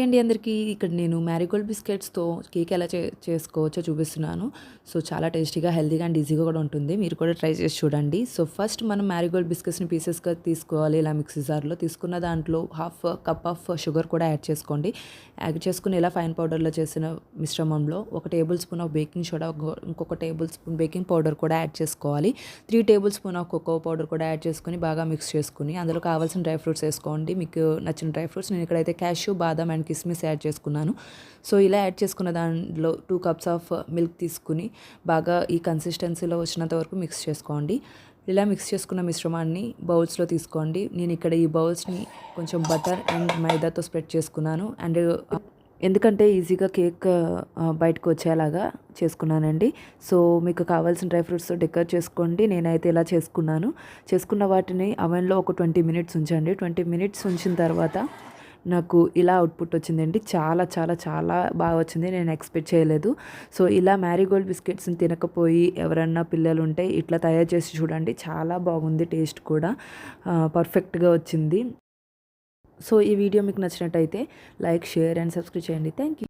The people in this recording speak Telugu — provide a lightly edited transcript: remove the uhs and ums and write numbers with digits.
అండి అందరికీ. ఇక్కడ నేను మ్యారీగోల్డ్ బిస్కెట్స్‌తో కేక్ ఎలా చేసుకోవచ్చో చూపిస్తున్నాను. సో, చాలా టేస్టీగా, హెల్తీగా అండ్ ఈజీగా కూడా ఉంటుంది. మీరు కూడా ట్రై చేసి చూడండి. సో, ఫస్ట్ మనం మ్యారీగోల్డ్ బిస్కెట్స్‌ని పీసెస్‌గా తీసుకోవాలి. ఇలా మిక్సీ జార్‌లో తీసుకున్న దాంట్లో హాఫ్ కప్ ఆఫ్ షుగర్ కూడా యాడ్ చేసుకోండి. యాడ్ చేసుకుని ఇలా ఫైన్ పౌడర్‌లో చేసిన మిశ్రమంలో 1 tablespoon of baking soda, ఇంకొక టేబుల్ స్పూన్ బేకింగ్ పౌడర్ కూడా యాడ్ చేసుకోవాలి. 3 tablespoon of cocoa powder కూడా యాడ్ చేసుకొని బాగా మిక్స్ చేసుకుని అందులో కావాల్సిన డ్రై ఫ్రూట్స్ వేసుకోండి. మీకు నచ్చిన డ్రై ఫ్రూట్స్, నేను ఇక్కడైతే క్యాష్యూ, బాదం అండ్ కిస్మిస్ యాడ్ చేసుకున్నాను. సో, ఇలా యాడ్ చేసుకున్న దాంట్లో 2 కప్స్ ఆఫ్ మిల్క్ తీసుకుని బాగా ఈ కన్సిస్టెన్సీలో వచ్చినంత వరకు మిక్స్ చేసుకోండి. ఇలా మిక్స్ చేసుకున్న మిశ్రమాన్ని బౌల్స్లో తీసుకోండి. నేను ఇక్కడ ఈ బౌల్స్ని కొంచెం బటర్ అండ్ మైదాతో స్ప్రెడ్ చేసుకున్నాను. అండ్ ఎందుకంటే ఈజీగా కేక్ బయటకు వచ్చేలాగా చేసుకున్నానండి. సో, మీకు కావాల్సిన డ్రై ఫ్రూట్స్‌తో డెకరేట్ చేసుకోండి. నేనైతే ఇలా చేసుకున్న వాటిని అవెన్‌లో ఒక 20 మినిట్స్ ఉంచండి. 20 మినిట్స్ ఉంచిన తర్వాత నాకు ఇలా అవుట్‌పుట్ వచ్చిందండి. చాలా చాలా చాలా బాగా వచ్చింది. నేను ఎక్స్‌పెక్ట్ చేయలేదు. సో, ఇలా మ్యారీగోల్డ్ బిస్కెట్స్‌ని తినకపోయి ఎవరన్నా పిల్లలుంటే ఇట్లా తయారు చేసి చూడండి. చాలా బాగుంది. టేస్ట్ కూడా పర్ఫెక్ట్‌గా వచ్చింది. సో, ఈ వీడియో మీకు నచ్చినట్టయితే లైక్, షేర్ అండ్ సబ్స్క్రైబ్ చేయండి. Thank you.